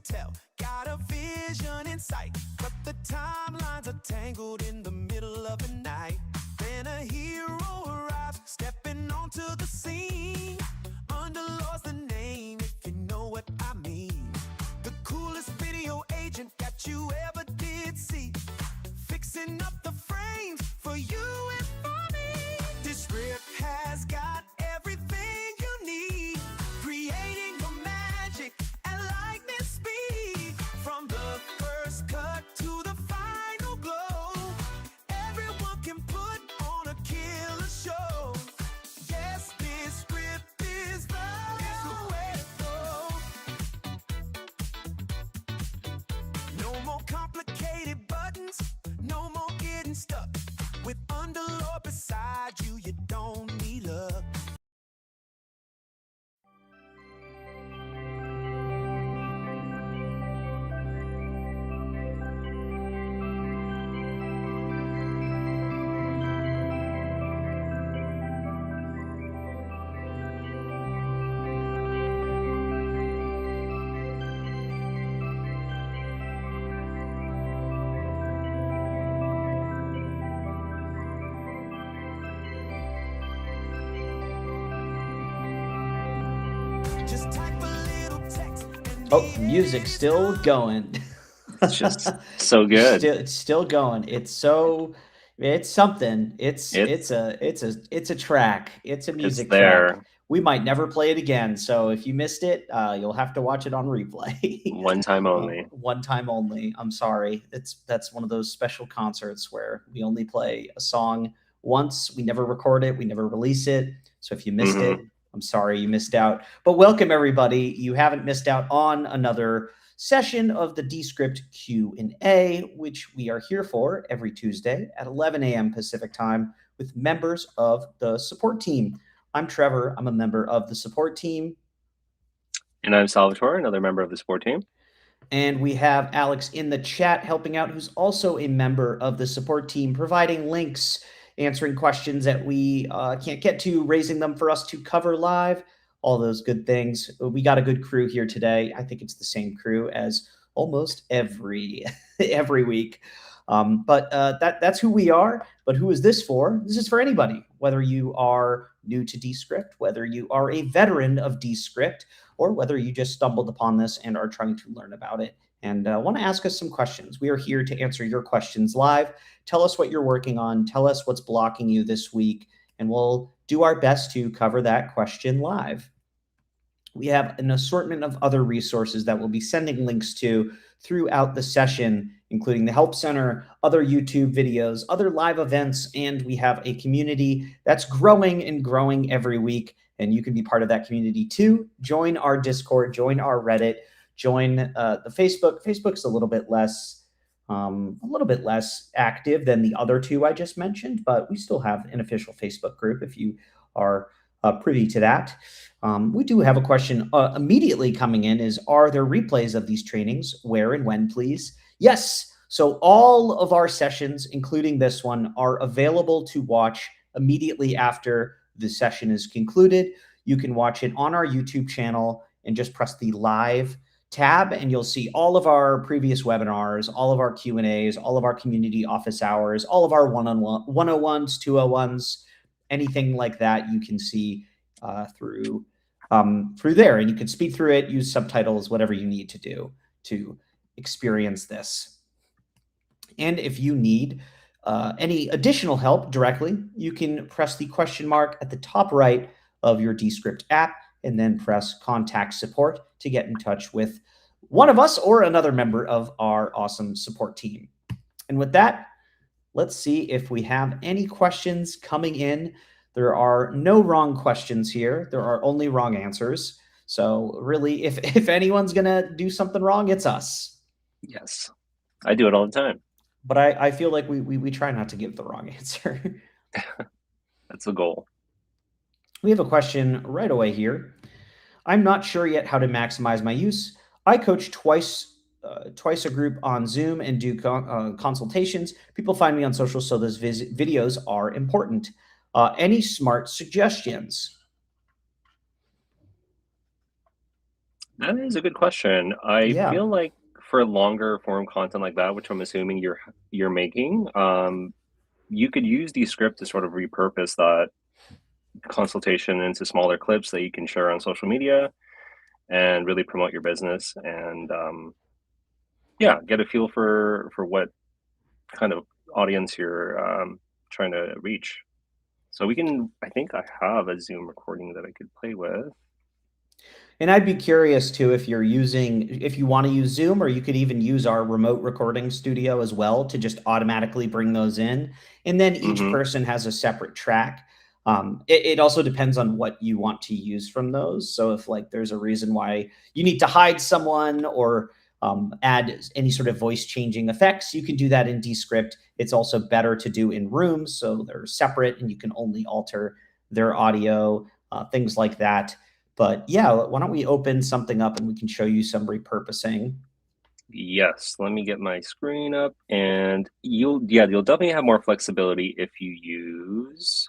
tell. Got a vision in sight, but the timelines are tangled in the middle of the night. Then a hero arrives, stepping onto the scene. Underlord's the name, if you know what I mean. The coolest video agent that you ever did see, fixing up the frames for you and for me. Descript has got everything you need, creating the magic at lightning speed. From the first cut to the final glow, everyone can put on a killer show. Yes, Descript is the way to go. No more complicated buttons, no more getting stuck. With Underlord beside you, you don't need luck. Just type a little text and Oh, music still going. It's just so good. It's still going. It's something. It's a track. It's a music there. track. We might never play it again. So if you missed it, you'll have to watch it on replay. One time only. One time only. I'm sorry. That's one of those special concerts where we only play a song once. We never record it. We never release it. So if you missed it, I'm sorry you missed out. But welcome, everybody. You haven't missed out on another session of the Descript Q&A, which we are here for every Tuesday at 11 a.m. Pacific time with members of the support team. I'm Trevor. I'm a member of the support team. And I'm Salvatore, another member of the support team. And we have Alex in the chat helping out, who's also a member of the support team, providing links, answering questions that we can't get to, raising them for us to cover live, all those good things. We got a good crew here today. I think it's the same crew as almost every week. But that's who we are. But who is this for? This is for anybody, whether you are new to Descript, whether you are a veteran of Descript, or whether you just stumbled upon this and are trying to learn about it and want to ask us some questions. We are here to answer your questions live. Tell us what you're working on. Tell us what's blocking you this week, and we'll do our best to cover that question live. We have an assortment of other resources that we'll be sending links to throughout the session, including the Help Center, other YouTube videos, other live events, and we have a community that's growing and growing every week, and you can be part of that community too. Join our Discord, join our Reddit, join the Facebook. Facebook's a little bit less active than the other two I just mentioned, but we still have an official Facebook group if you are privy to that. We do have a question immediately coming in is, are there replays of these trainings? Where and when, please? Yes. So all of our sessions, including this one, are available to watch immediately after the session is concluded. You can watch it on our YouTube channel and just press the live tab, and you'll see all of our previous webinars, all of our Q&As, all of our community office hours, all of our 101s, 201s, anything like that you can see through there. And you can speed through it, use subtitles, whatever you need to do to experience this. And if you need any additional help directly, you can press the question mark at the top right of your Descript app and then press contact support to get in touch with one of us or another member of our awesome support team. And with that, let's see if we have any questions coming in. There are no wrong questions here. There are only wrong answers. So really, if anyone's going to do something wrong, it's us. Yes, I do it all the time. But I feel like we try not to give the wrong answer. That's the goal. We have a question right away here. I'm not sure yet how to maximize my use. I coach twice a group on Zoom and do consultations. People find me on social, so those videos are important. Any smart suggestions? That is a good question. I Yeah. feel like for longer form content like that, which I'm assuming you're making, you could use Descript to sort of repurpose that consultation into smaller clips that you can share on social media and really promote your business and yeah, get a feel for what kind of audience you're trying to reach. So we can. I think I have a Zoom recording that I could play with. And I'd be curious too if you want to use Zoom, or you could even use our remote recording studio as well to just automatically bring those in. And then each Hmm. person has a separate track. It also depends on what you want to use from those. So if like there's a reason why you need to hide someone or add any sort of voice changing effects, you can do that in Descript. It's also better to do in rooms, so they're separate and you can only alter their audio, things like that. But yeah, why don't we open something up and we can show you some repurposing. Yes, let me get my screen up, and you'll definitely have more flexibility if you use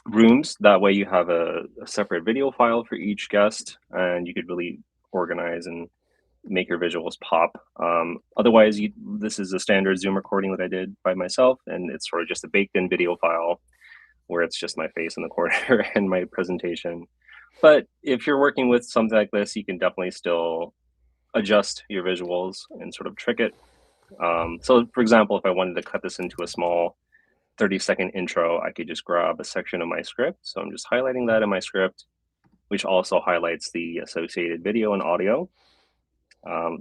Rooms. That way, you have a separate video file for each guest, and you could really organize and make your visuals pop. Otherwise, this is a standard Zoom recording that I did by myself, and it's sort of just a baked-in video file where it's just my face in the corner and my presentation. But if you're working with something like this, you can definitely still adjust your visuals and sort of trick it. So, for example, if I wanted to cut this into a small 30-second intro, I could just grab a section of my script. So I'm just highlighting that in my script, which also highlights the associated video and audio.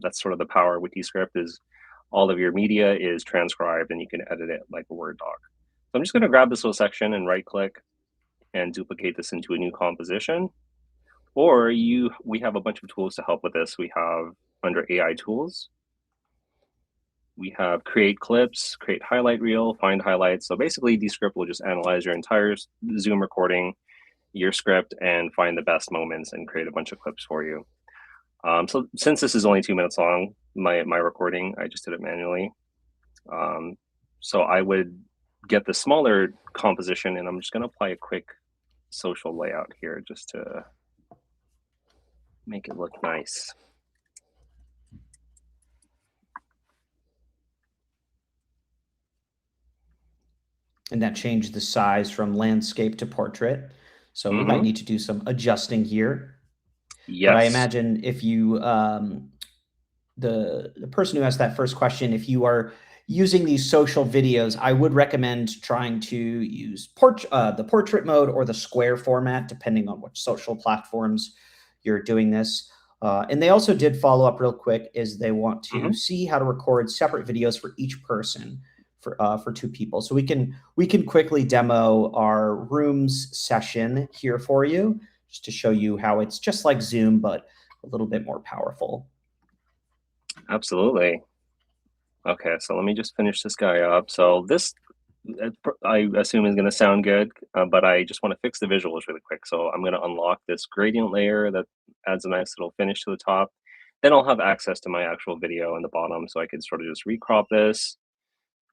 That's sort of the power with Descript is all of your media is transcribed and you can edit it like a Word doc. So I'm just going to grab this little section and right click and duplicate this into a new composition. Or we have a bunch of tools to help with this. We have under AI tools, we have create clips, create highlight reel, find highlights. So basically Descript will just analyze your entire Zoom recording, your script, and find the best moments and create a bunch of clips for you. So since this is only 2 minutes long, my recording, I just did it manually. So I would get the smaller composition, and I'm just going to apply a quick social layout here just to make it look nice. And that changed the size from landscape to portrait. So we might Mm-hmm. need to do some adjusting here. But I Yes. imagine if you, the person who asked that first question, if you are using these social videos, I would recommend trying to use the portrait mode or the square format, depending on which social platforms you're doing this. And they also did follow up real quick, is they want Mm-hmm. to see how to record separate videos for each person for two people. So we can quickly demo our rooms session here for you, just to show you how it's just like Zoom, but a little bit more powerful. Absolutely. Okay, so let me just finish this guy up. So this, I assume is going to sound good, but I just want to fix the visuals really quick. So I'm going to unlock this gradient layer that adds a nice little finish to the top. Then I'll have access to my actual video in the bottom, so I can sort of just recrop this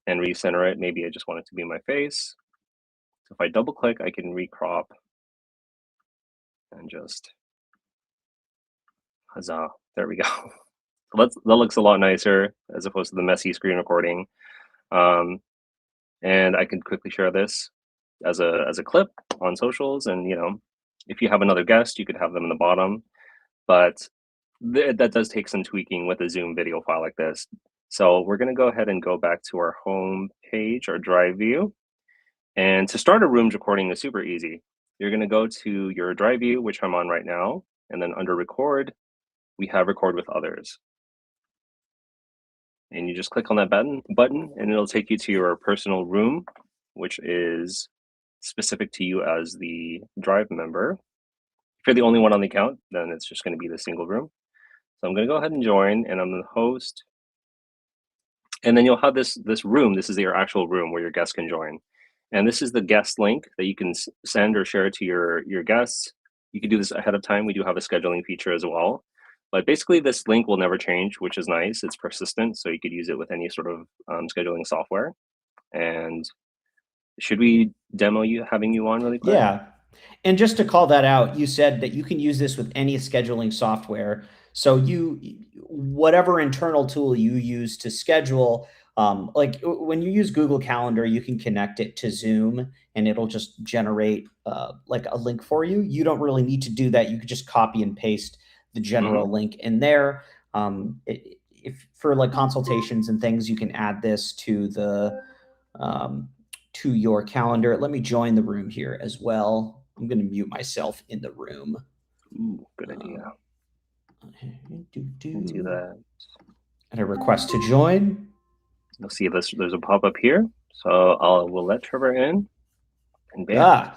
and recenter it. Maybe I just want it to be my face. So if I double click, I can recrop and just, huzzah, there we go. That looks a lot nicer as opposed to the messy screen recording. Um, and I can quickly share this as a clip on socials. And if you have another guest, you could have them in the bottom. But that does take some tweaking with a Zoom video file like this. So we're going to go ahead and go back to our home page, our drive view. And to start a Rooms recording is super easy. You're going to go to your drive view, which I'm on right now, and then under record, we have record with others. And you just click on that button and it'll take you to your personal room, which is specific to you as the drive member. If you're the only one on the account, then it's just going to be the single room. So I'm going to go ahead and join, and I'm the host. And then you'll have this room. This is your actual room where your guests can join. And this is the guest link that you can send or share to your guests. You can do this ahead of time. We do have a scheduling feature as well. But basically, this link will never change, which is nice. It's persistent, so you could use it with any sort of scheduling software. And should we demo having you on really quick? Yeah. And just to call that out, you said that you can use this with any scheduling software. So whatever internal tool you use to schedule, like when you use Google Calendar, you can connect it to Zoom and it'll just generate like a link for you. You don't really need to do that. You could just copy and paste the general link in there. If for like consultations and things, you can add this to the to your calendar. Let me join the room here as well. I'm going to mute myself in the room. Ooh, good idea. Do that. And a request to join. You'll see this. There's a pop up here, so we'll let Trevor in. And bam,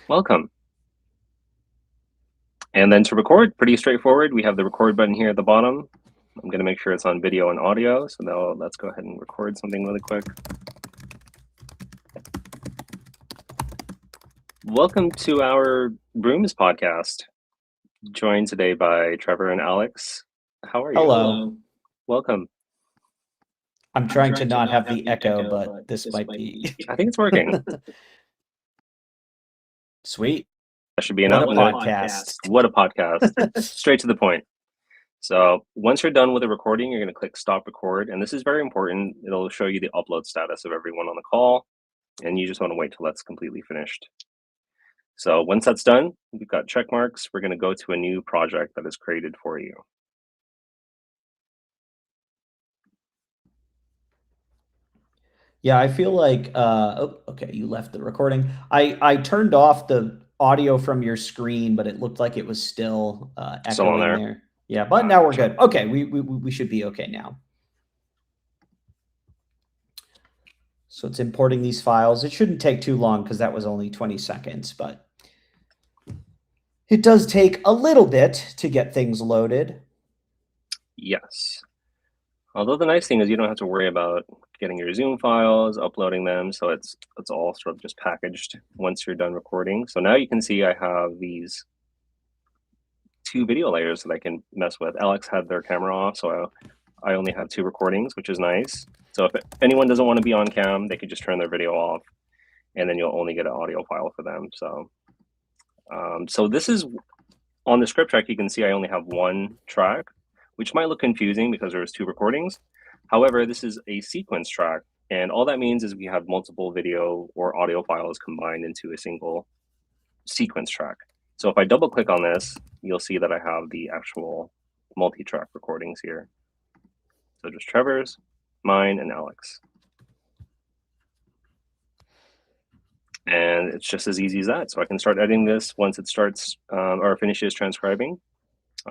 welcome. And then to record, pretty straightforward. We have the record button here at the bottom. I'm going to make sure it's on video and audio. So now let's go ahead and record something really quick. Welcome to our Brooms Podcast. Joined today by Trevor and Alex. How are you? Hello. Welcome. I'm trying to not have the echo, but this might be. I think it's working. Sweet. That should be enough. What a podcast. What a podcast. Straight to the point. So once you're done with the recording, you're going to click stop record. And this is very important. It'll show you the upload status of everyone on the call. And you just want to wait till that's completely finished. So once that's done, we've got check marks. We're going to go to a new project that is created for you. Yeah, I feel like, okay, you left the recording. I turned off the audio from your screen, but it looked like it was still echoing there. Yeah, but now we're good. Okay, we should be okay now. So it's importing these files. It shouldn't take too long because that was only 20 seconds, but it does take a little bit to get things loaded. Yes. Although the nice thing is you don't have to worry about getting your Zoom files, uploading them. So it's all sort of just packaged once you're done recording. So now you can see I have these 2 video layers that I can mess with. Alex had their camera off, so I only have 2 recordings, which is nice. So if anyone doesn't want to be on cam, they could just turn their video off, and then you'll only get an audio file for them. So this is on the script track. You can see I only have 1 track, which might look confusing because there's 2 recordings. However, this is a sequence track, and all that means is we have multiple video or audio files combined into a single sequence track. So if I double click on this, you'll see that I have the actual multi-track recordings here. So just Trevor's, mine, and Alex. And it's just as easy as that. So I can start editing this once it starts or finishes transcribing,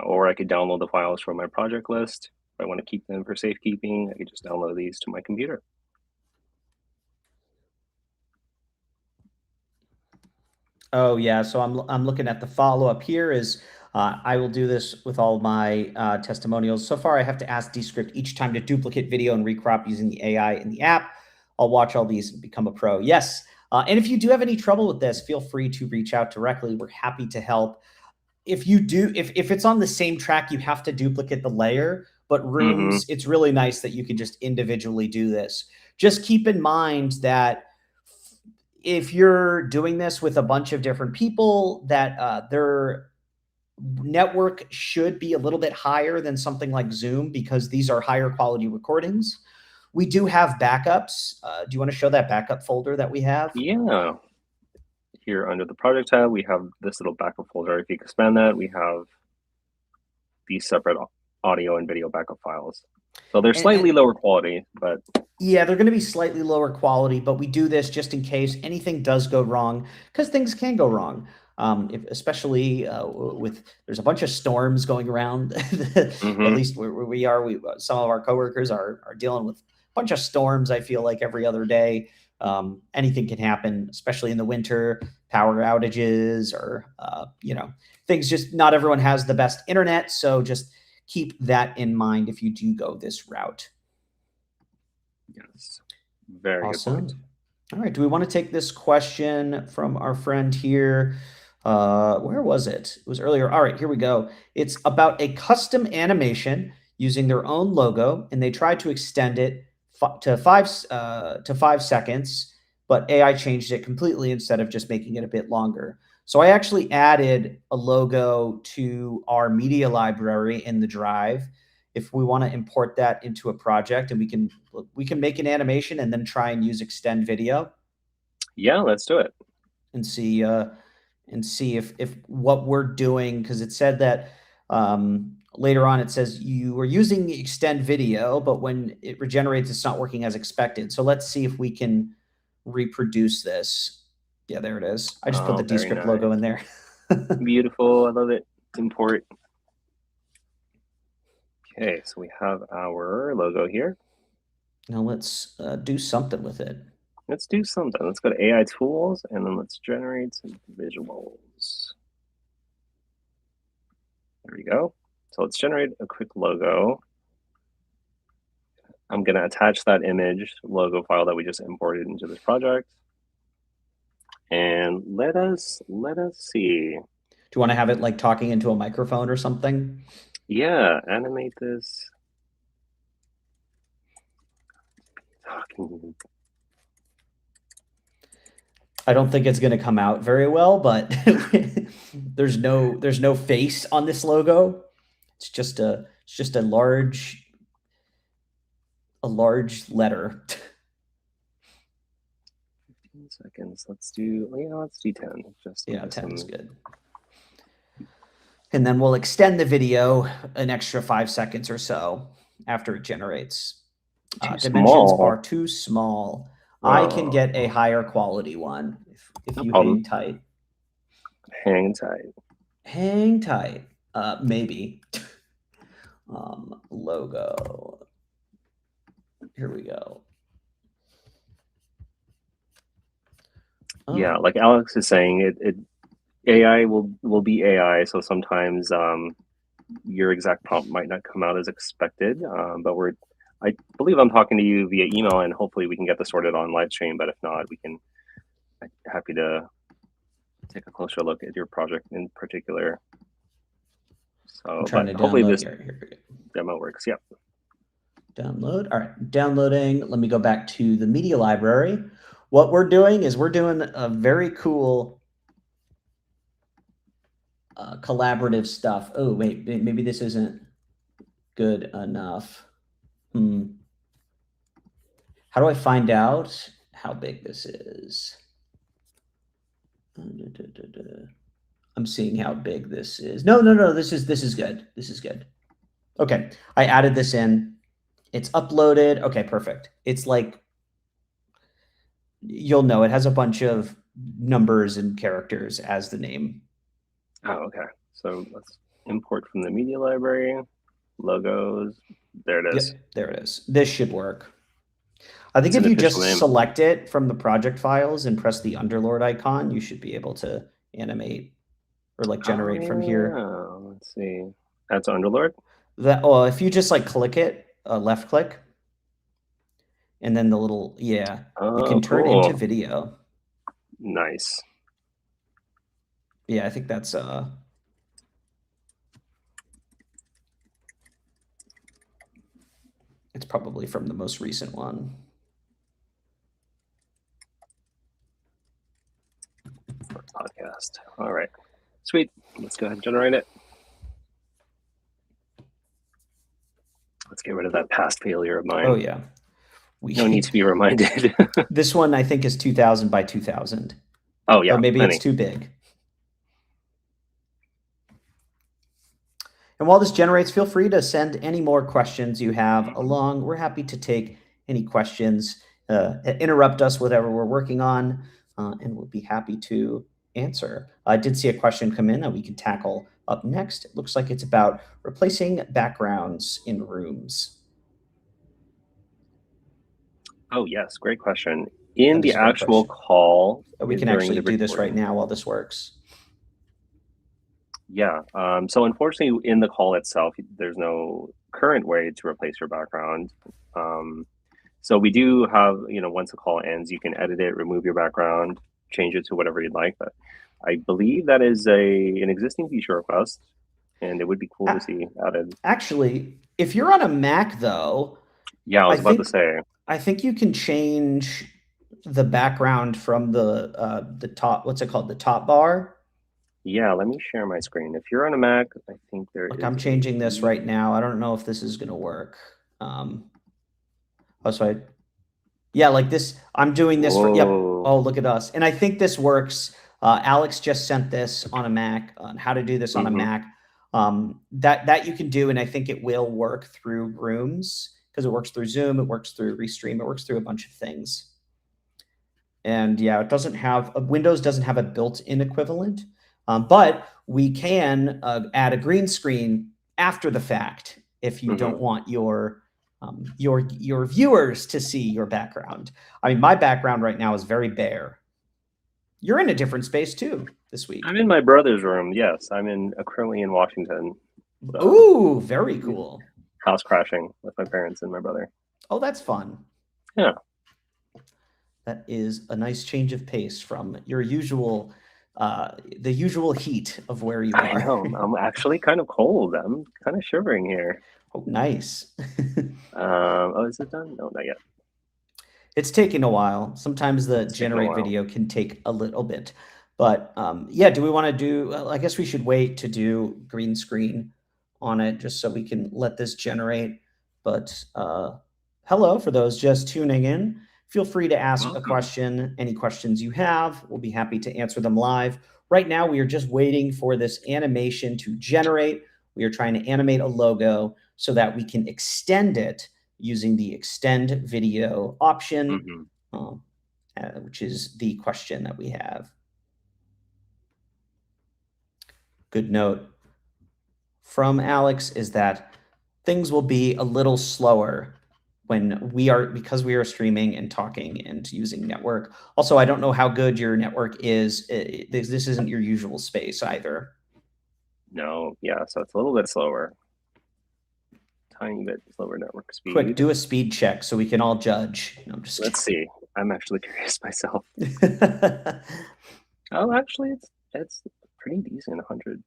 or I could download the files from my project list. If I want to keep them for safekeeping, I could just download these to my computer. Oh yeah, so I'm looking at the follow-up here is I will do this with all my testimonials. So far, I have to ask Descript each time to duplicate video and recrop using the AI in the app. I'll watch all these and become a pro. Yes, and if you do have any trouble with this, feel free to reach out directly. We're happy to help. If you do, if it's on the same track, you have to duplicate the layer. But Rooms, it's really nice that you can just individually do this. Just keep in mind that if you're doing this with a bunch of different people, that their network should be a little bit higher than something like Zoom because these are higher quality recordings. We do have backups. Do you want to show that backup folder that we have? Yeah. Here under the project tab, we have this little backup folder. If you expand that, we have these separate audio and video backup files. So they're slightly lower quality, but yeah, they're going to be slightly lower quality, but we do this just in case anything does go wrong, because things can go wrong. Especially with there's a bunch of storms going around. At least where we are, some of our coworkers are dealing with a bunch of storms. I feel like every other day, anything can happen, especially in the winter, power outages or things. Just not everyone has the best internet, so just keep that in mind if you do go this route. Yes, very awesome. Good point. All right, do we want to take this question from our friend here? Where was it? It was earlier. All right, here we go. It's about a custom animation using their own logo, and they tried to extend it to 5 seconds, but AI changed it completely instead of just making it a bit longer. So I actually added a logo to our media library in the drive. If we want to import that into a project, and we can make an animation and then try and use extend video. Yeah, let's do it. And see if what we're doing, because it said that later on it says you were using extend video, but when it regenerates, it's not working as expected. So let's see if we can reproduce this. Yeah, there it is. I just put the Descript logo in there. Beautiful. I love it. Import. Okay, so we have our logo here. Now let's do something with it. Let's do something. Let's go to AI tools and then let's generate some visuals. There we go. So let's generate a quick logo. I'm going to attach that image logo file that we just imported into this project. And let us see. Do you want to have it like talking into a microphone or something? Yeah, animate this. Talking. I don't think it's going to come out very well, but there's no face on this logo. It's just a large letter. 15 seconds. Let's do 10. Just 10 is good. And then we'll extend the video an extra 5 seconds or so after it generates. Dimensions are too small. I can get a higher quality one if you hang tight. Hang tight. Hang tight. Maybe. Logo. Here we go. Yeah, like Alex is saying, AI will be AI. So sometimes your exact prompt might not come out as expected. But I believe I'm talking to you via email, and hopefully we can get this sorted on live stream. But if not, I'm happy to take a closer look at your project in particular. So hopefully this demo works. Yep. Download. All right, downloading. Let me go back to the media library. What we're doing is we're doing a very cool collaborative stuff. Oh, wait, maybe this isn't good enough. How do I find out how big this is? I'm seeing how big this is. No. This is good. This is good. Okay, I added this in. It's uploaded. Okay, perfect. It's like, you'll know it has a bunch of numbers and characters as the name. Oh, okay. So let's import from the media library, logos. There it is. Yep, there it is. This should work. I think if you just select it from the project files and press the Underlord icon, you should be able to animate or like generate from here. Let's see. That's Underlord? If you just like click it, left click, and then the little, you can turn it into video. Nice. Yeah, I think that's it's probably from the most recent one. Podcast. All right. Sweet. Let's go ahead and generate it. Let's get rid of that past failure of mine. Oh, yeah. No need to be reminded. This one, I think, is 2000 by 2000. Oh, yeah. Or maybe it's too big. And while this generates, feel free to send any more questions you have along. We're happy to take any questions, interrupt us, whatever we're working on, and we'll be happy to answer. I did see a question come in that we can tackle up next. It looks like it's about replacing backgrounds in rooms. Oh, yes. Great question. In the actual call, we can actually do this right now while this works. Yeah. So unfortunately, in the call itself, there's no current way to replace your background. So we do have, once the call ends, you can edit it, remove your background, change it to whatever you'd like. But I believe that is an existing feature request, and it would be cool to see added. Actually, if you're on a Mac, though, yeah, I was about to say, I think you can change the background from the top. What's it called? The top bar. Yeah, let me share my screen. If you're on a Mac, I think there Look, is I'm changing this right now. I don't know if this is going to work. Yeah, like this. I'm doing this for, yep. Whoa. Oh, look at us. And I think this works. Alex just sent this on a Mac on how to do this on a Mac. That you can do, and I think it will work through Brooms because it works through Zoom, it works through Restream, it works through a bunch of things. And yeah, it doesn't have Windows doesn't have a built-in equivalent, but we can add a green screen after the fact if you don't want your viewers to see your background. I mean, my background right now is very bare. You're in a different space too this week. I'm in my brother's room. Yes, I'm currently in Washington. So, ooh, very cool. House crashing with my parents and my brother. Oh, that's fun. Yeah. That is a nice change of pace from your usual, the usual heat of where you are. I know. I'm actually kind of cold. I'm kind of shivering here. Oh, nice. Oh, is it done? No, not yet. It's taking a while. Sometimes the generate video can take a little bit. But yeah, do we want to do, I guess we should wait to do green screen on it just so we can let this generate. But hello, for those just tuning in. Feel free to ask a question. Any questions you have, we'll be happy to answer them live. Right now, we are just waiting for this animation to generate. We are trying to animate a logo so that we can extend it using the extend video option, which is the question that we have. Good note from Alex is that things will be a little slower because we are streaming and talking and using network. Also, I don't know how good your network is. This isn't your usual space either. No, yeah, so it's a little bit slower. Tiny bit slower network speed. Quick, do a speed check so we can all judge. No, I'm just Let's see. I'm actually curious myself. Oh, actually, it's pretty decent, 115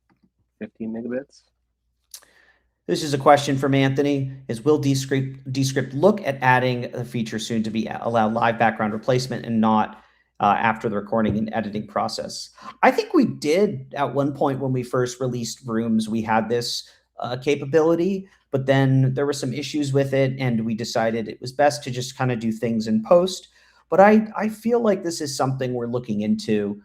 megabits. This is a question from Anthony. Will Descript look at adding the feature soon to be allow live background replacement and not after the recording and editing process? I think we did at one point when we first released Brooms, we had this capability, but then there were some issues with it and we decided it was best to just kind of do things in post. But I feel like this is something we're looking into.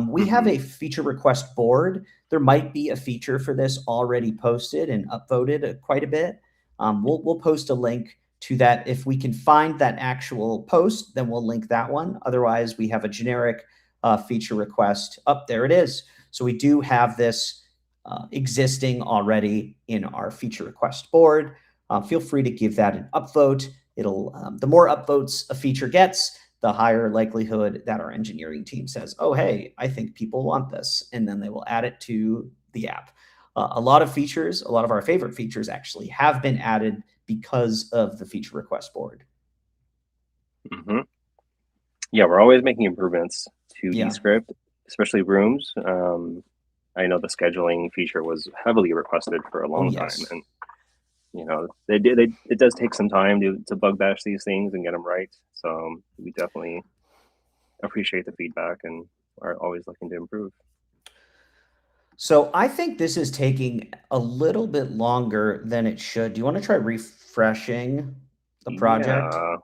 We have a feature request board. There might be a feature for this already posted and upvoted quite a bit. We'll post a link to that. If we can find that actual post, then we'll link that one. Otherwise, we have a generic feature request. Up there it is. So we do have this existing already in our feature request board. Feel free to give that an upvote. The more upvotes a feature gets, the higher likelihood that our engineering team says, oh, hey, I think people want this. And then they will add it to the app. A lot of our favorite features actually have been added because of the feature request board. Yeah, we're always making improvements to Descript, especially Brooms. I know the scheduling feature was heavily requested for a long time. And you know, it does take some time to bug bash these things and get them right. So we definitely appreciate the feedback and are always looking to improve. So I think this is taking a little bit longer than it should. Do you want to try refreshing the project? Yeah.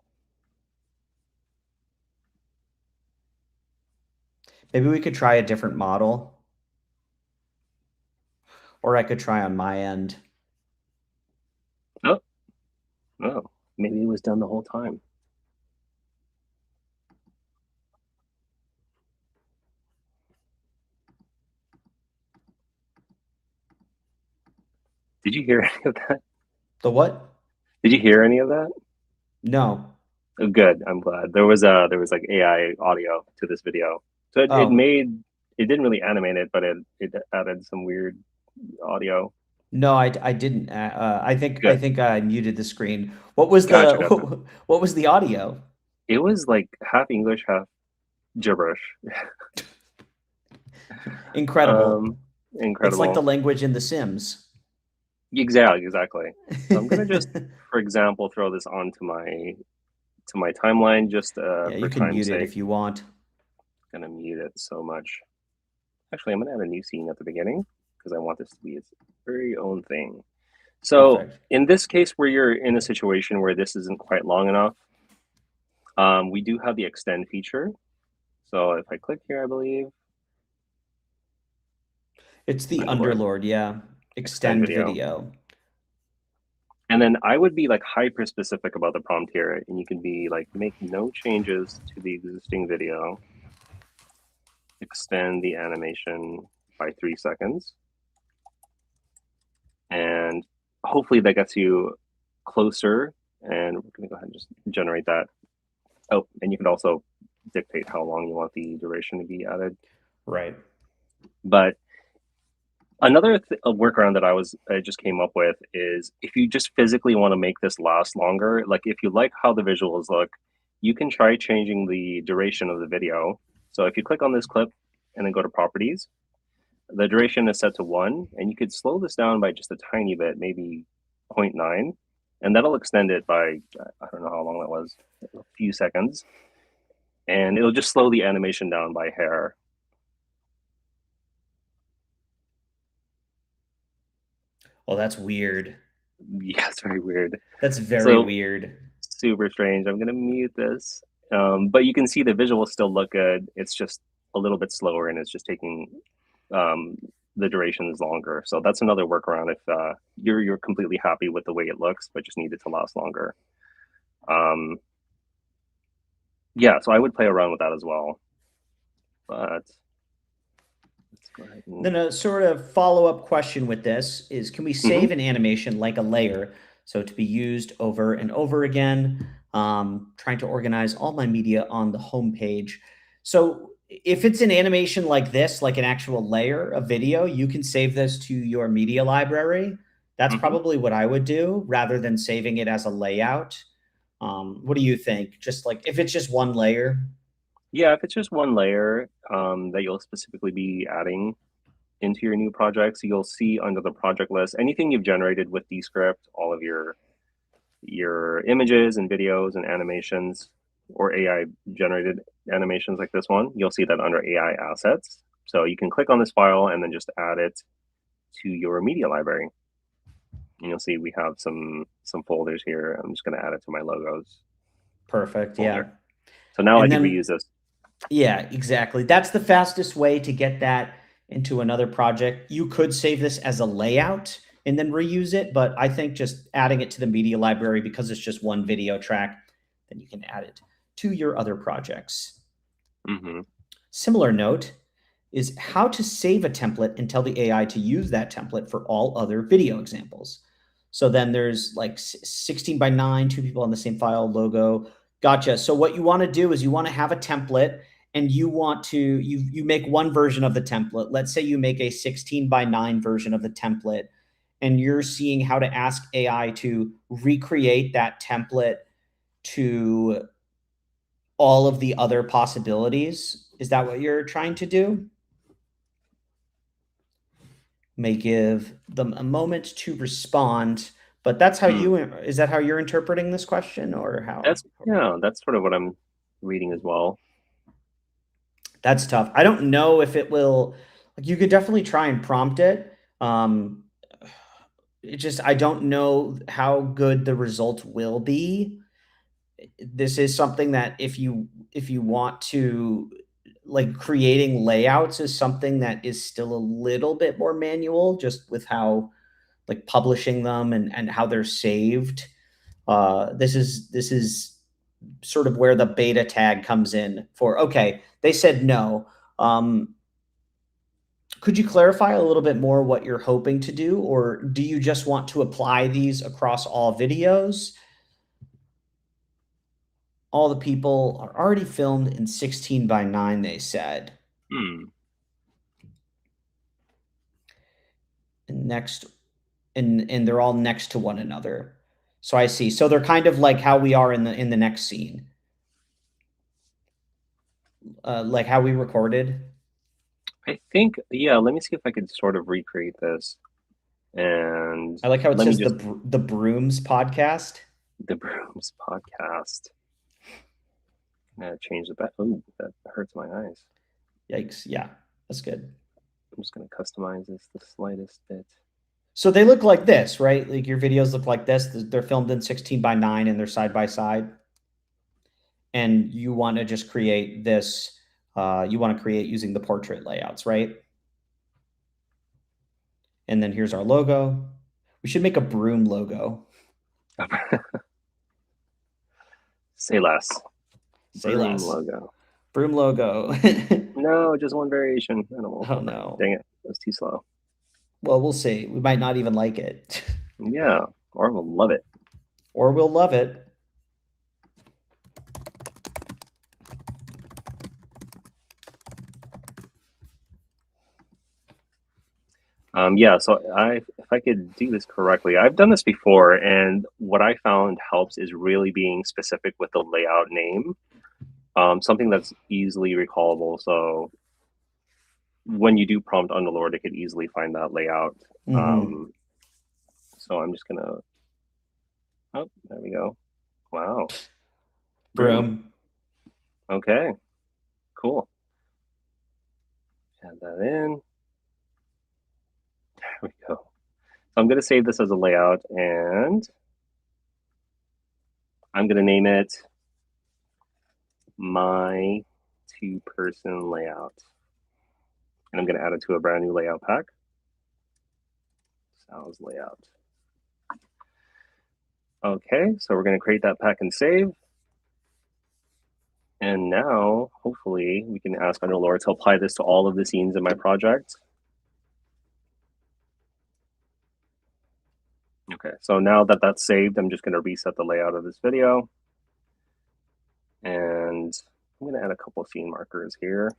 Maybe we could try a different model. Or I could try on my end. Oh, maybe it was done the whole time. Did you hear any of that? The what? Did you hear any of that? No. Oh, good. I'm glad. There was like AI audio to this video. So it didn't really animate it, but it added some weird audio. No, I didn't. I think I muted the screen. What was what was the audio? It was like half English, half gibberish. Incredible. Incredible. It's like the language in The Sims. Exactly. So I'm gonna just, for example, throw this onto my timeline. Just you can mute it if you want. Gonna mute it so much. Actually, I'm going to add a new scene at the beginning because I want this to be its very own thing. So Perfect. in this case, where you're in a situation where this isn't quite long enough, we do have the extend feature. So if I click here, I believe It's the Underlord, Underlord, yeah. extend Extend video. video. And then I would be like hyper specific about the prompt here. And you can be like, make no changes to the existing video, extend the animation by 3 seconds. And hopefully that gets you closer. And we're going to go ahead and just generate that. Oh, and you can also dictate how long you want the duration to be added. Right. But another workaround that I just came up with is if you just physically want to make this last longer, like if you like how the visuals look, you can try changing the duration of the video. So if you click on this clip and then go to properties, the duration is set to 1, and you could slow this down by just a tiny bit, maybe 0.9, and that'll extend it by, I don't know how long that was, a few seconds, and it'll just slow the animation down by a hair. Well, that's weird. Yeah, it's very weird. That's very So weird. super strange. I'm gonna mute this, but you can see the visuals still look good. It's just a little bit slower, and it's just taking um, the duration is longer. So that's another workaround if you're completely happy with the way it looks, but just need it to last longer. Yeah, so I would play around with that as well. But let's go ahead and Then a sort of follow-up question with this is, can we save Mhm. an animation like a layer, so to be used over and over again? Trying to organize all my media on the home page. So if it's an animation like this, like an actual layer of video, you can save this to your media library. That's Mhm. probably what I would do rather than saving it as a layout. What do you think? Just like if it's just one layer? Yeah, if it's just one layer that you'll specifically be adding into your new projects, you'll see under the project list anything you've generated with Descript, all of your images and videos and animations or AI generated animations like this one, you'll see that under AI assets. So you can click on this file and then just add it to your media library. And you'll see we have some folders here. I'm just going to add it to my logos Perfect. Yeah. folder. So now I And could then reuse this. yeah, exactly. That's the fastest way to get that into another project. You could save this as a layout and then reuse it, but I think just adding it to the media library because it's just one video track, then you can add it to your other projects. Mm-hmm. Similar note is how to save a template and tell the AI to use that template for all other video examples. So then there's like 16 by 9, two people on the same file, logo. Gotcha. So what you want to do is you want to have a template and you want to you make one version of the template. Let's say you make a 16 by 9 version of the template and you're seeing how to ask AI to recreate that template to all of the other possibilities. Is that what you're trying to do? May give them a moment to respond, but that's how Mm. you is that how you're interpreting this question or how? That's sort of what I'm reading as well. That's tough. I don't know if it will, like, you could definitely try and prompt it. Um, it just, I don't know how good the result will be. This is something that if you want to, like, creating layouts is something that is still a little bit more manual just with how, like, publishing them and how they're saved. This is sort of where the beta tag comes in for, okay, they said no. Could you clarify a little bit more what you're hoping to do, or do you just want to apply these across all videos? All the people are already filmed in 16 by 9, they said. Hmm. And next, and they're all next to one another. So I see. So they're kind of like how we are in the next scene, like how we recorded. I think, yeah, let me see if I could sort of recreate this. And I like how it let me says just, the Brooms Podcast. the Brooms Podcast. I'm gonna change the back. Oh, that hurts my eyes. Yikes! Yeah, that's good. I'm just going to customize this the slightest bit. So they look like this, right? Like your videos look like this. They're filmed in 16:9 and they're side by side. And you want to just create this. You want to create using the portrait layouts, right? And then here's our logo. We should make a broom logo. Say less. Say Broom less. logo. Broom logo. No, just one variation. Oh, no. Dang it. That's too slow. Well, we'll see. We might not even like it. Yeah, or we'll love it. Or we'll love it. Yeah, so if I could do this correctly, I've done this before, and what I found helps is really being specific with the layout name, something that's easily recallable. So when you do prompt Underlord, it could easily find that layout. So I'm just gonna, oh, there we go. Wow. Broom. Okay, cool. Add that in. There we go. So I'm going to save this as a layout, and I'm going to name it my 2-person layout. And I'm going to add it to a brand new layout pack. Sal's layout. Okay, so we're going to create that pack and save. And now, hopefully, we can ask Underlord to apply this to all of the scenes in my project. Okay, so now that that's saved, I'm just going to reset the layout of this video. And I'm going to add a couple of scene markers here.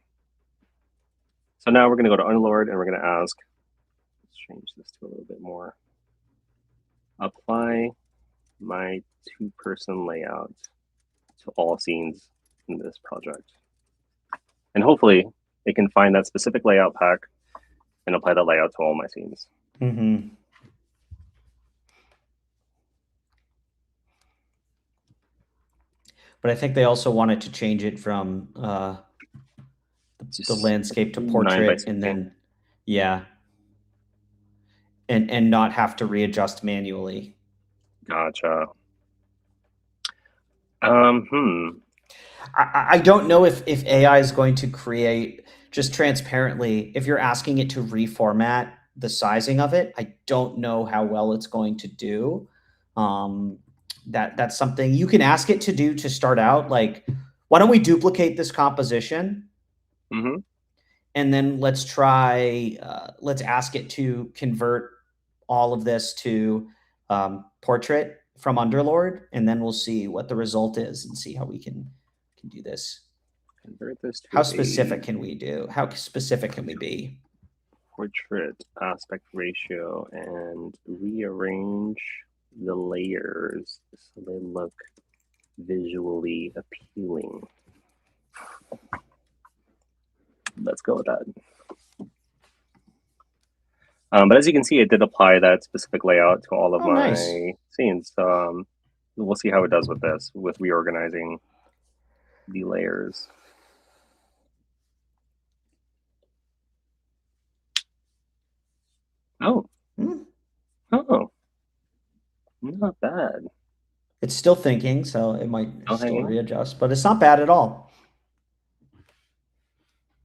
So now we're going to go to Underlord and we're going to ask, let's change this to a little bit more. Apply my 2-person layout to all scenes in this project. And hopefully it can find that specific layout pack and apply that layout to all my scenes. But I think they also wanted to change it from the landscape to portrait, and then, yeah, and not have to readjust manually. Gotcha. I don't know if AI is going to create, just transparently, if you're asking it to reformat the sizing of it, I don't know how well it's going to do. That's something you can ask it to do to start out. Like, why don't we duplicate this composition? And then let's try, let's ask it to convert all of this to portrait from Underlord, and then we'll see what the result is and see how we can do this. Convert this to how specific can we do? How specific can we be? Portrait aspect ratio and rearrange the layers so they look visually appealing. Let's go with that. But as you can see, it did apply that specific layout to all of my scenes. So we'll see how it does with this, with reorganizing the layers. Oh. Oh. Not bad. It's still thinking, so it might still readjust, but it's not bad at all.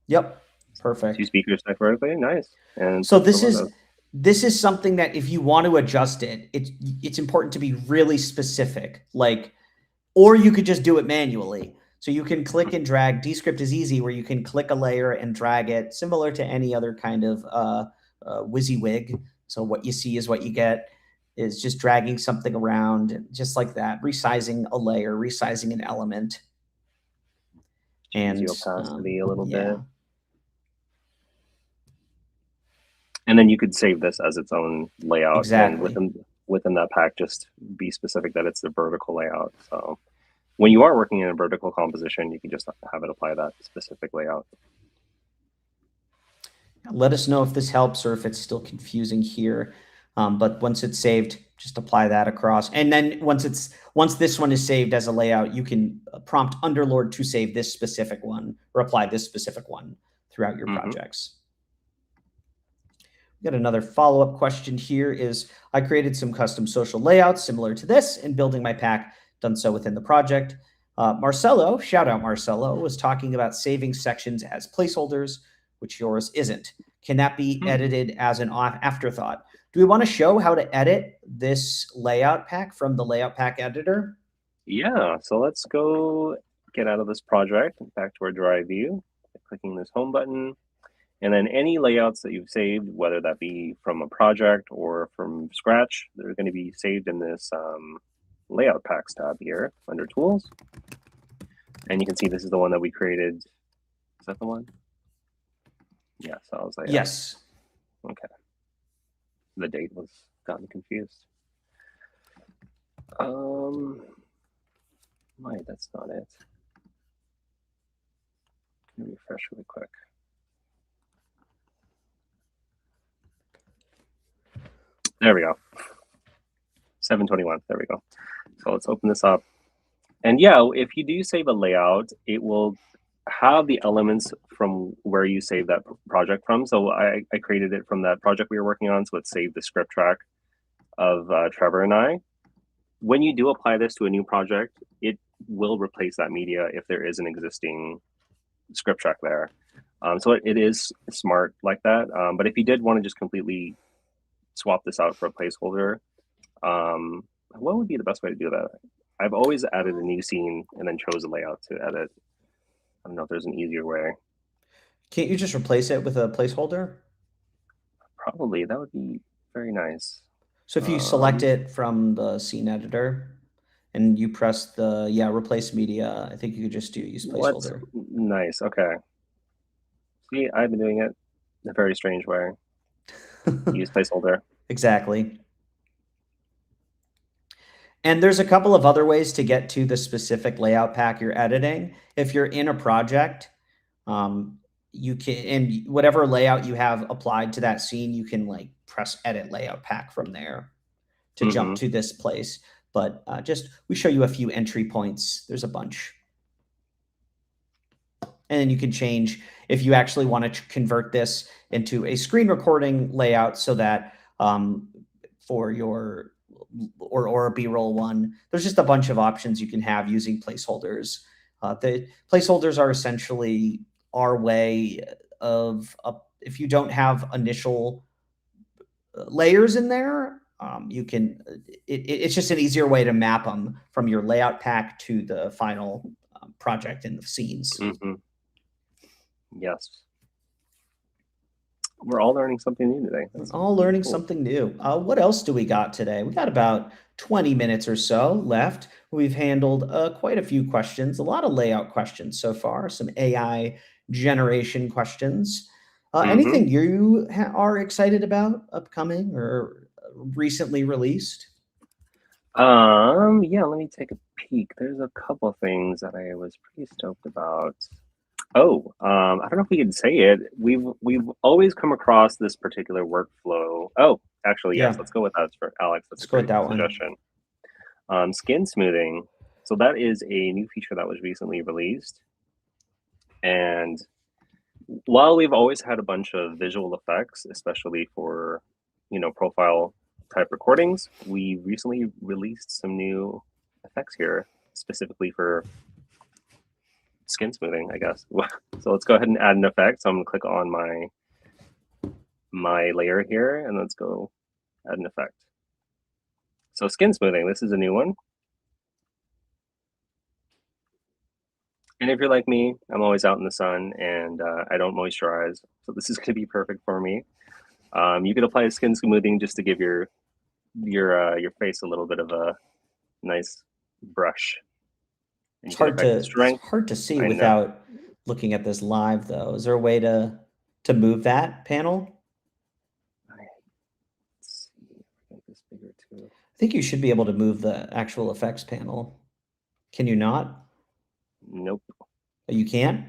Yep. Perfect. 2 speakers stacked vertically. Nice. And so this is something that if you want to adjust it, it's important to be really specific. Like, or you could just do it manually. So you can click and drag. Descript is easy, where you can click a layer and drag it, similar to any other kind of WYSIWYG. So what you see is what you get. Is just dragging something around, just like that, resizing a layer, resizing an element, and opacity a little bit. And then you could save this as its own layout. Exactly. And within that pack, just be specific that it's the vertical layout. So when you are working in a vertical composition, you can just have it apply that specific layout. Let us know if this helps or if it's still confusing here. But once it's saved, just apply that across. And then once this one is saved as a layout, you can prompt Underlord to save this specific one or apply this specific one throughout your projects. Got another follow-up question here is, I created some custom social layouts similar to this in building my pack, done so within the project. Marcelo, shout out Marcelo, was talking about saving sections as placeholders, which yours isn't. Can that be edited as an afterthought? Do we want to show how to edit this layout pack from the layout pack editor? Yeah, so let's go get out of this project back to our dry view, clicking this home button. And then any layouts that you've saved, whether that be from a project or from scratch, they're going to be saved in this layout packs tab here under tools. And you can see this is the one that we created. Is that the one? Yeah, so I was like, yes. Okay. The date was gotten confused. Wait, that's not it. Can you refresh really quick? There we go. 721. There we go. So let's open this up. And yeah, if you do save a layout, it will have the elements from where you save that project from. So I created it from that project we were working on. So it saved the script track of Trevor and I. When you do apply this to a new project, it will replace that media if there is an existing script track there. So it is smart like that. But if you did want to just completely swap this out for a placeholder, what would be the best way to do that? I've always added a new scene and then chose a layout to edit. I don't know if there's an easier way. Can't you just replace it with a placeholder? Probably, that would be very nice. So if you select it from the scene editor and you press the replace media, I think you could just use placeholder. Nice, okay. See, I've been doing it in a very strange way. Use placeholder. Exactly. And there's a couple of other ways to get to the specific layout pack you're editing. If you're in a project, you can, and whatever layout you have applied to that scene, you can like press edit layout pack from there to jump to this place. But we show you a few entry points. There's a bunch. And then you can change if you actually want to convert this into a screen recording layout so that for your or a B-roll one, there's just a bunch of options you can have using placeholders. The placeholders are essentially our way of, if you don't have initial layers in there, you can, it's just an easier way to map them from your layout pack to the final project in the scenes. Yes. We're all learning something new today. We're all learning something new. What else do we got today? We got about 20 minutes or so left. We've handled quite a few questions, a lot of layout questions so far, some AI generation questions. Anything you are excited about upcoming or recently released? Yeah, let me take a peek. There's a couple of things that I was pretty stoked about. Oh, I don't know if we can say it. We've always come across this particular workflow. Oh, actually, yes. Let's go with that for Alex. Let's go with that suggestion. Skin smoothing. So that is a new feature that was recently released. And while we've always had a bunch of visual effects, especially for profile type recordings, we recently released some new effects here specifically for skin smoothing, I guess. So let's go ahead and add an effect. So I'm gonna click on my layer here and let's go add an effect. So skin smoothing, this is a new one. And if you're like me, I'm always out in the sun and I don't moisturize. So this is gonna be perfect for me. You could apply skin smoothing just to give your face a little bit of a nice brush. It's hard to see without looking at this live, though. Is there a way to move that panel? Let's see. Make this bigger too. I think you should be able to move the actual effects panel. Can you not? Nope. You can't?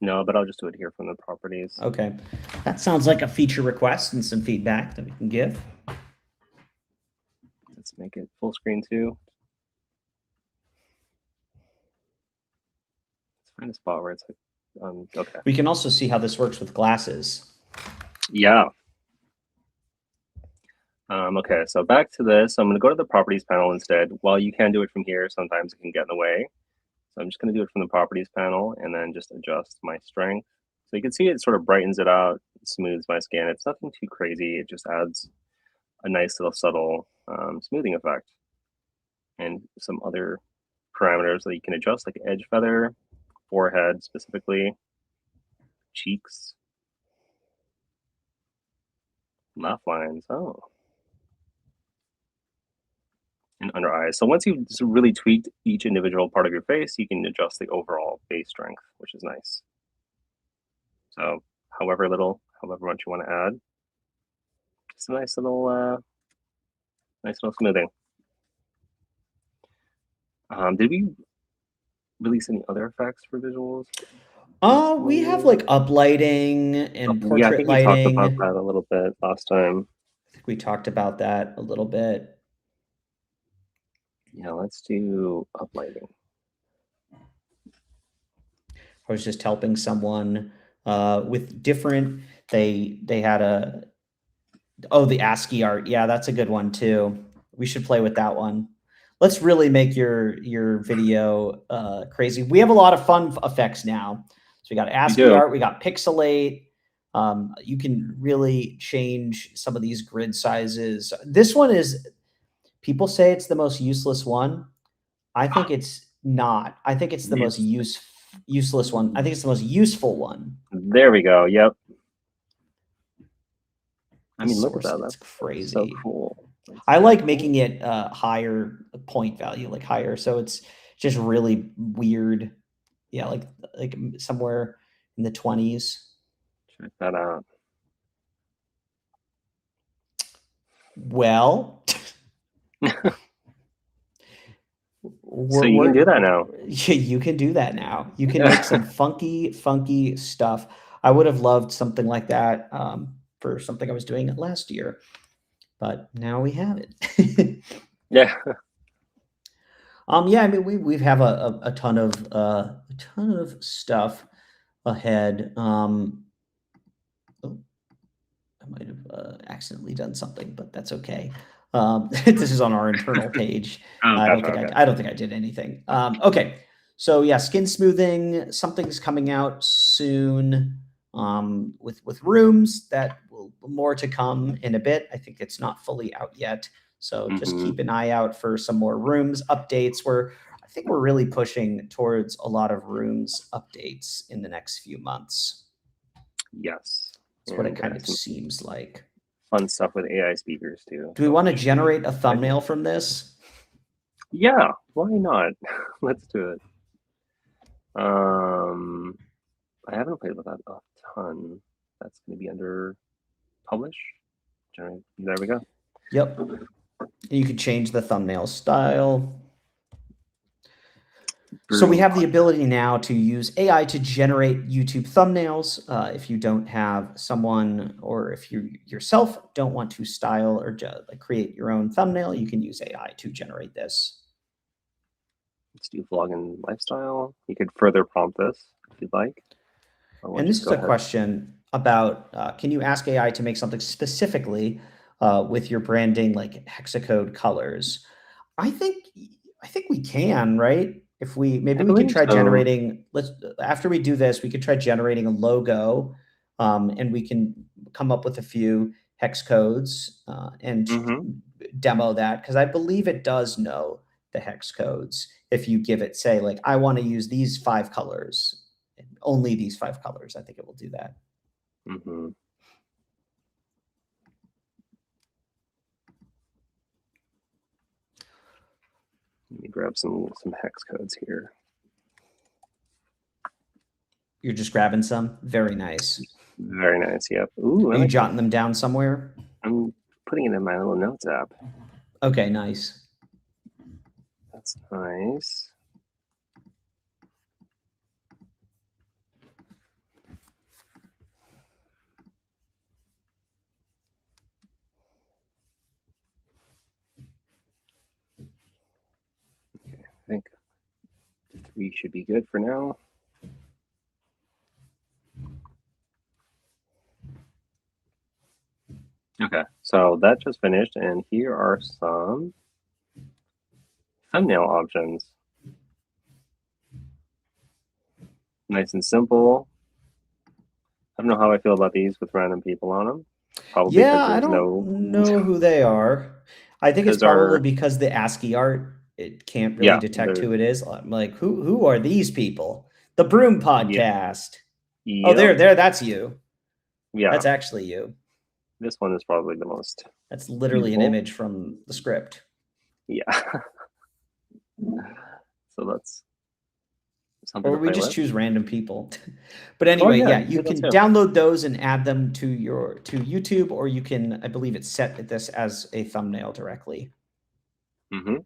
No, but I'll just do it here from the properties. Okay. That sounds like a feature request and some feedback that we can give. Let's make it full screen too. Find a spot where it's like, okay. We can also see how this works with glasses. Yeah. Okay, so back to this. I'm going to go to the properties panel instead. While you can do it from here, sometimes it can get in the way. So I'm just going to do it from the properties panel and then just adjust my strength. So you can see it sort of brightens it out, smooths my skin. It's nothing too crazy. It just adds a nice little subtle smoothing effect. And some other parameters that you can adjust, like edge feather, forehead specifically, cheeks, laugh lines. Oh. And under eyes. So once you've really tweaked each individual part of your face, you can adjust the overall face strength, which is nice. So however much you want to add, just a nice little smoothing. Did we release any other effects for visuals? We have like uplighting and portrait yeah, I think lighting. we talked about that a little bit last time. I think we talked about that a little bit. Yeah, let's do uplighting. I was just helping someone with different. They had the ASCII art. Yeah, that's a good one too. We should play with that one. Let's really make your video crazy. We have a lot of fun effects now. So we got ASCII art, we got pixelate. You can really change some of these grid sizes. This one is, people say it's the most useless one. I think it's not. I think it's the most useless one. I think it's the most useful one. There we go. Yep. I mean, look at that. That's crazy. So cool. I like making it higher point value, like higher. So it's just really weird. Yeah, like somewhere in the 20s. Check that out. Well, so you can do that now. You can do that now. You can make some funky stuff. I would have loved something like that for something I was doing last year, but now we have it. Yeah. Yeah. I mean, we have a ton of stuff ahead. Oh, I might have accidentally done something, but that's okay. This is on our internal page. I don't think I did anything. Okay. So yeah, skin smoothing, something's coming out soon with rooms. That will more to come in a bit. I think it's not fully out yet. So just keep an eye out for some more rooms updates. I think we're really pushing towards a lot of rooms updates in the next few months. Yes. That's what it kind of seems like. Fun stuff with AI speakers too. Do we want to generate a thumbnail from this? Yeah, why not? Let's do it. I haven't played with that a ton. That's going to be under publish. Generate. There we go. Yep. You could change the thumbnail style. So we have the ability now to use AI to generate YouTube thumbnails. If you don't have someone, or if you yourself don't want to style or create your own thumbnail, you can use AI to generate this. Let's do vlog and lifestyle. You could further prompt this if you'd like. And this is a question about, can you ask AI to make something specifically with your branding, like hexacode colors? I think we can, right? If we can try generating, after we do this, we could try generating a logo, and we can come up with a few hex codes and demo that, because I believe it does know the hex codes. If you give it, say, like, I want to use these 5 colors, only these 5 colors, I think it will do that. Let me grab some hex codes here. You're just grabbing some? Very nice. Very nice, yep. Ooh, Are you jotting them down somewhere? I'm putting it in my little notes app. Okay, nice. That's nice. I think 3 should be good for now. Okay, So that just finished, and here are some thumbnail options. Nice and simple. I don't know how I feel about these with random people on them. Probably Yeah, because I there's don't know who they are. I think it's because probably our because the ASCII art, it can't really yeah, detect they're who it is. I'm like, who are these people? The Broom yeah, Podcast. Oh, yep, that's you. yeah. That's actually you. This one is probably the most That's literally an useful. image from the script. Yeah. So that's something Or to we play just with. choose random people. But Oh anyway, yeah, yeah, you can you do that can too. download those and add them to YouTube, or you can, I believe it's set this as a thumbnail directly. Mm-hmm.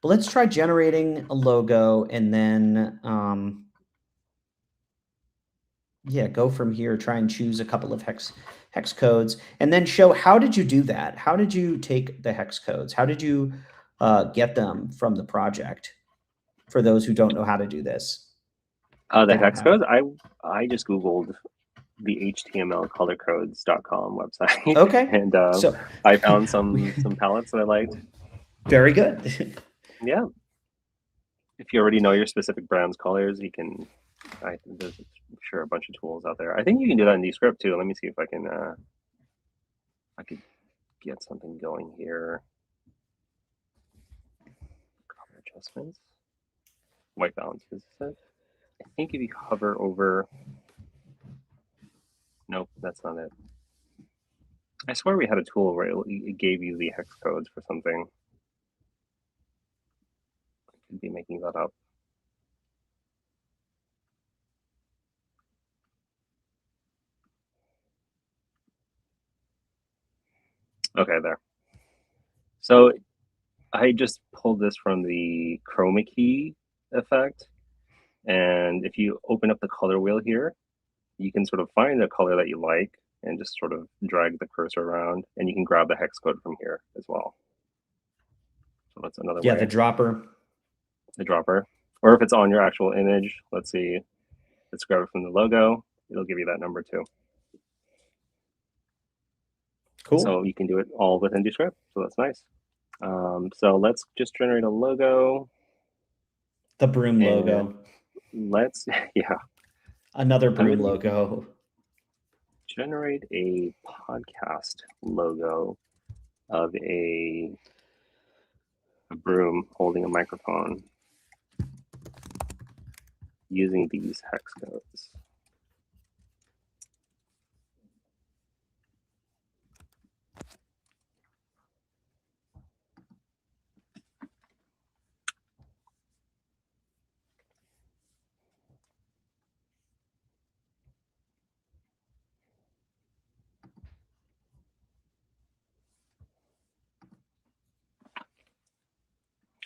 But let's try generating a logo and then yeah, go from here, try and choose a couple of hex codes, and then show how did you do that? How did you take the hex codes? How did you get them from the project? For those who don't know how to do this, The they don't hex have. codes, I just Googled the HTMLcolorcodes.com website, Okay, and so I found some palettes that I liked. very good. Yeah, if you already know your specific brand's colors, you can. There's sure a bunch of tools out there. I think you can do that in Descript too. Let me see if I can. I could get something going here. Color adjustments, white balance. Is it? I think if you hover over. Nope, that's not it. I swear we had a tool where it gave you the hex codes for something. I could be making that up. Okay, there. So I just pulled this from the chroma key effect. And if you open up the color wheel here, you can sort of find a color that you like and just sort of drag the cursor around, and you can grab the hex code from here as well. So that's another Yeah, way. the dropper. The dropper. Or if it's on your actual image, let's see, let's grab it from the logo. It'll give you that number too. Cool. So you can do it all within Descript. So that's nice. So let's just generate a logo. The Broom logo. Let's, yeah. Another Broom logo. Generate a podcast logo of a broom holding a microphone using these hex codes.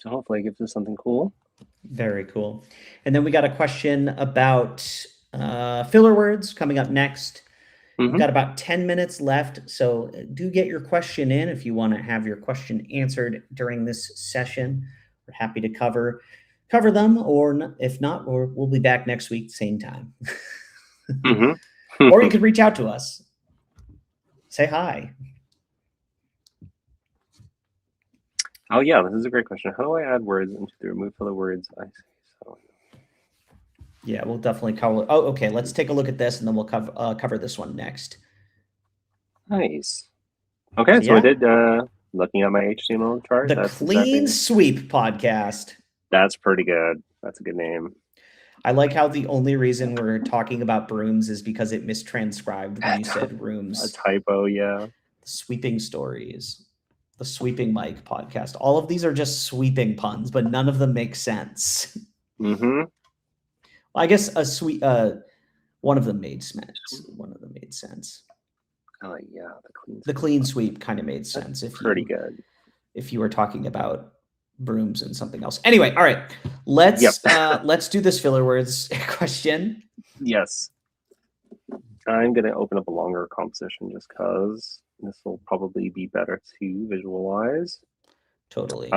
So hopefully it gives us something cool. Very cool. And then we got a question about filler words coming up next. We've got about 10 minutes left, so do get your question in if you want to have your question answered during this session. We're happy to cover them, or if not, we'll be back next week, same time. Or you could reach out to us. Say hi. Oh yeah, this is a great question. How do I add words into the remove filler words? I see. So yeah, we'll definitely cover. Oh, okay. Let's take a look at this, and then we'll cover this one next. nice. Okay, so I did. Looking at my HTML chart, the Clean Sweep Podcast. That's pretty good. That's a good name. I like how the only reason we're talking about brooms is because it mistranscribed when you said rooms. A typo, yeah. The Sweeping Stories. The Sweeping Mike Podcast. All of these are just sweeping puns, but none of them make sense. Mm-hmm. Well, I guess one of them made sense. One of them made sense. Yeah, the clean sweep kind of made sense. That's pretty good. If you were talking about brooms and something else. Anyway, all right. Let's do this filler words question. Yes. I'm going to open up a longer composition just because this will probably be better to visualize. Totally.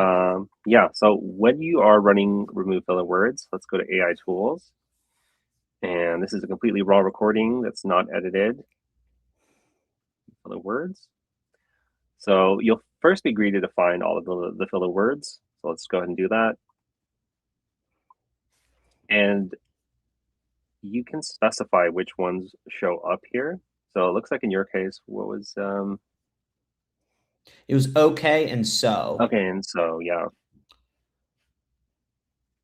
Yeah, so when you are running remove filler words, let's go to AI tools. And this is a completely raw recording that's not edited. Filler words. So you'll first be greeted to find all of the filler words. So let's go ahead and do that. And you can specify which ones show up here. So it looks like in your case, what was It was okay and so. okay, and so yeah.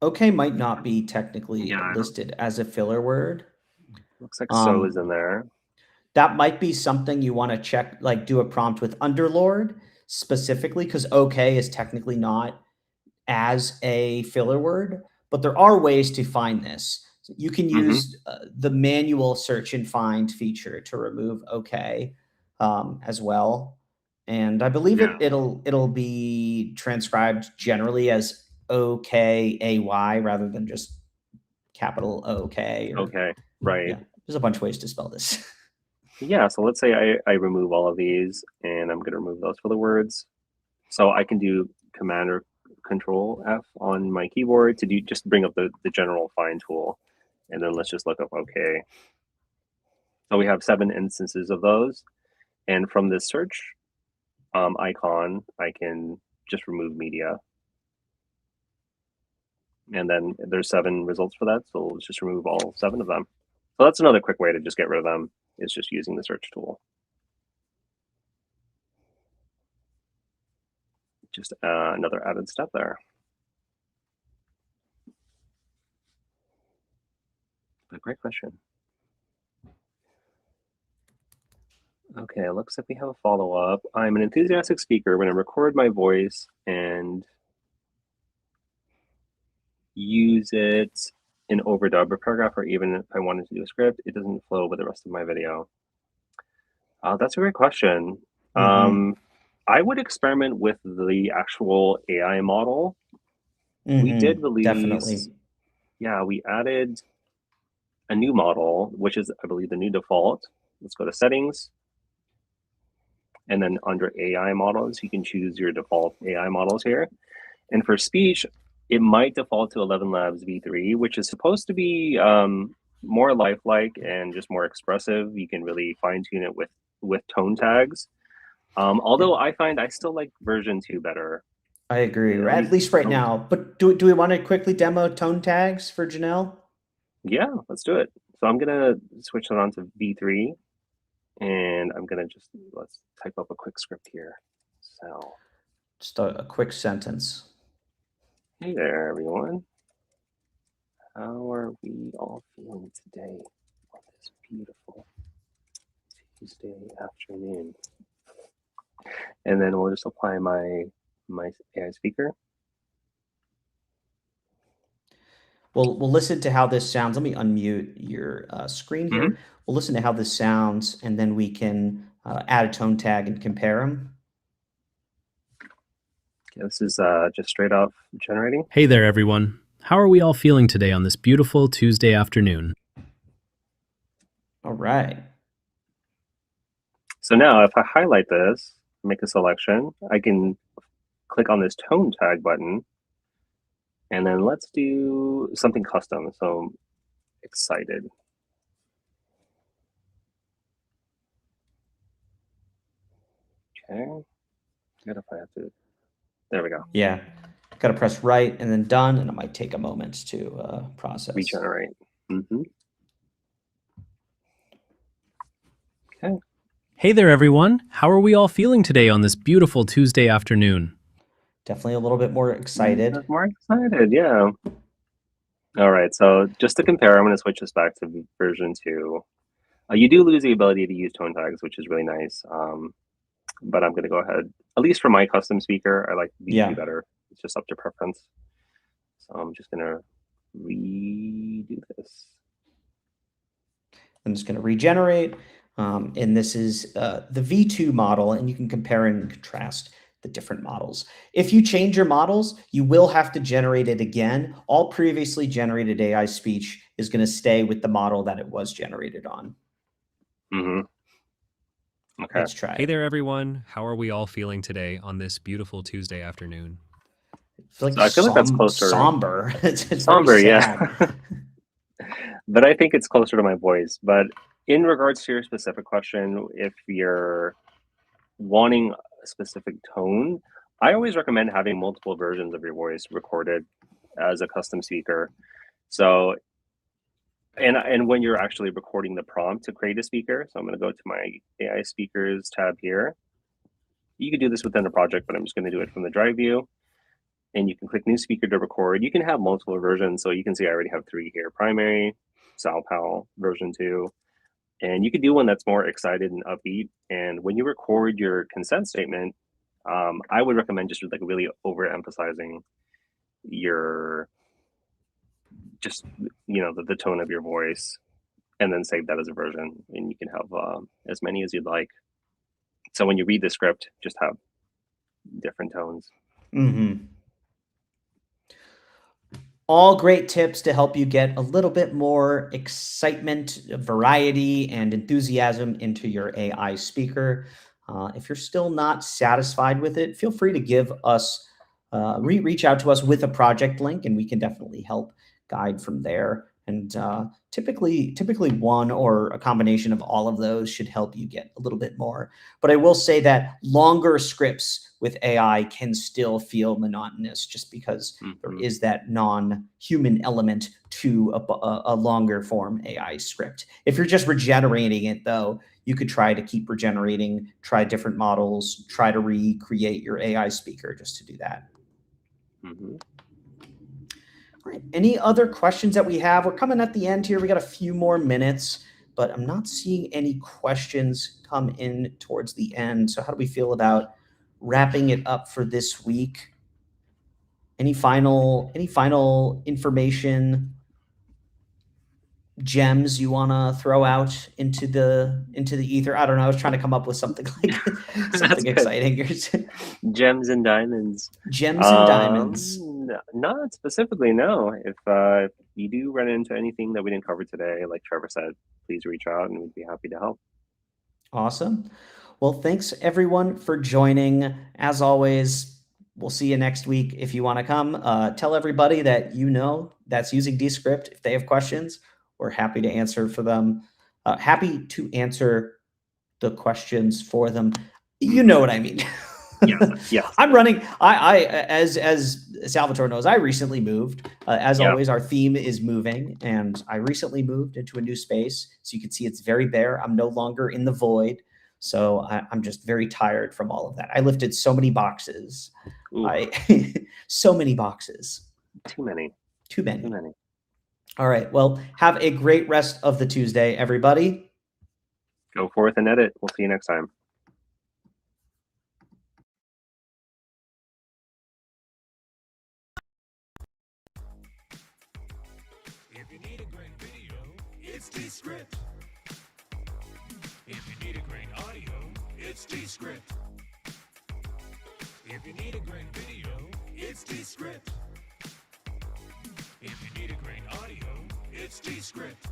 Okay might not be technically Yeah, listed as a filler word. looks like so is in there. That might be something you want to check, like do a prompt with Underlord specifically, because okay is technically not as a filler word, but there are ways to find this. So you can use the manual search and find feature to remove okay as well. And I believe Yeah. it'll be transcribed generally as okay rather than just capital OK. Okay, right. Yeah, there's a bunch of ways to spell this. Yeah, so let's say I remove all of these, and I'm going to remove those filler words. So I can do Command or Control F on my keyboard to just bring up the general find tool. And then let's just look up OK. So we have 7 instances of those. And from this search icon, I can just remove media. And then there's 7 results for that. So let's just remove all 7 of them. So that's another quick way to just get rid of them, is just using the search tool. Just another added step there. But great question. Okay, it looks like we have a follow-up. I'm an enthusiastic speaker when I record my voice and use it in overdub or paragraph, or even if I wanted to do a script, it doesn't flow with the rest of my video. That's a great question. I would experiment with the actual AI model. We did release, definitely. Yeah, we added a new model, which is, I believe, the new default. Let's go to settings. And then under AI models, you can choose your default AI models here. And for speech, it might default to 11 Labs v3, which is supposed to be more lifelike and just more expressive. You can really fine tune it with tone tags. Although I find I still like version 2 better. I agree, at least right now. But do we want to quickly demo tone tags for Janelle? Yeah, let's do it. So I'm gonna switch that on to v3, and I'm gonna let's type up a quick script here. So just a quick sentence. Hey there, everyone. How are we all feeling today on this beautiful Tuesday afternoon? And then we'll just apply my AI speaker. We'll listen to how this sounds. Let me unmute your screen here. We'll listen to how this sounds, and then we can add a tone tag and compare them. Okay, this is just straight off generating. Hey there, everyone. How are we all feeling today on this beautiful Tuesday afternoon? All right. So now if I highlight this, make a selection, I can click on this tone tag button, and then let's do something custom. So I'm excited. Okay. Good if I have to. There we go. Yeah. Got to press right and then done, and it might take a moment to process. Regenerate. Okay. Hey there, everyone. How are we all feeling today on this beautiful Tuesday afternoon? Definitely a little bit more excited. More excited, yeah. All right, so just to compare, I'm going to switch this back to version 2. You do lose the ability to use tone tags, which is really nice. But I'm going to go ahead, at least for my custom speaker, I like V2 better. It's just up to preference. So I'm just going to redo this. I'm just going to regenerate. And this is the V2 model, and you can compare and contrast the different models. If you change your models, you will have to generate it again. All previously generated AI speech is going to stay with the model that it was generated on. Okay. Let's try. Hey there, everyone. How are we all feeling today on this beautiful Tuesday afternoon? So I feel like that's closer. Somber. it's somber, yeah. But I think it's closer to my voice. But in regards to your specific question, if you're wanting a specific tone, I always recommend having multiple versions of your voice recorded as a custom speaker. So, and when you're actually recording the prompt to create a speaker, so I'm going to go to my AI speakers tab here. You can do this within a project, but I'm just going to do it from the drive view. And you can click new speaker to record. You can have multiple versions. So you can see I already have 3 here: primary, Sal Pal, version 2. And you could do one that's more excited and upbeat. And when you record your consent statement, I would recommend just like really overemphasizing your, just, the tone of your voice, and then save that as a version. And you can have as many as you'd like. So when you read the script, just have different tones. Mm-hmm. All great tips to help you get a little bit more excitement, variety, and enthusiasm into your AI speaker. If you're still not satisfied with it, feel free to give us, reach out to us with a project link, and we can definitely help guide from there. And typically one or a combination of all of those should help you get a little bit more. But I will say that longer scripts with AI can still feel monotonous, just because there is that non-human element to a longer form AI script. If you're just regenerating it, though, you could try to keep regenerating, try different models, try to recreate your AI speaker just to do that. Mm-hmm. All right. Any other questions that we have? We're coming at the end here. We got a few more minutes, but I'm not seeing any questions come in towards the end. So how do we feel about wrapping it up for this week? Any final information, gems you want to throw out into the ether? I don't know. I was trying to come up with something like something exciting. Gems and diamonds. Gems and diamonds. Not specifically, no. If you do run into anything that we didn't cover today, like Trevor said, please reach out and we'd be happy to help. Awesome. Well, thanks everyone for joining. As always, we'll see you next week. If you want to come, tell everybody that that's using Descript. If they have questions, we're happy to answer for them. Happy to answer the questions for them. You know what I mean. Yes. I'm running. I as Salvatore knows, I recently moved. As always, our theme is moving, and I recently moved into a new space. So you can see it's very bare. I'm no longer in the void. So I'm just very tired from all of that. I lifted so many boxes. So many boxes. Too many. All right. Well, have a great rest of the Tuesday, everybody. Go forth and edit. We'll see you next time. If you need a great video, it's Descript. If you need a great audio, it's Descript. If you need a great video, it's Descript. If you need a great audio, it's Descript.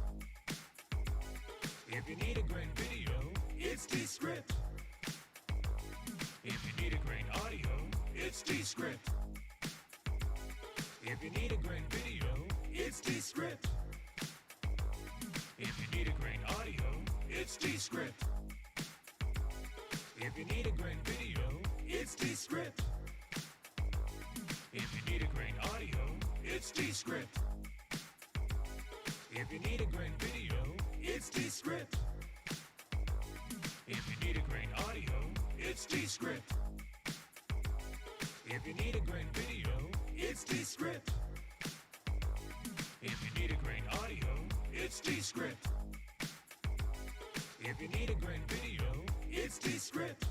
If you need a great video, it's Descript. If you need a great audio, it's Descript. If you need a great video, it's Descript. If you need a great audio, it's Descript. If you need a great video, it's Descript. If you need a great audio, it's Descript. If you need a great video, it's Descript. If you need a great audio, it's Descript. If you need a great video, it's Descript. If you need a great audio, it's Descript. If you need a great video, it's Descript.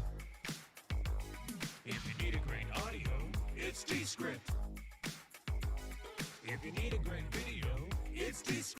If you need a great audio, it's Descript. If you need a great video, it's Descript.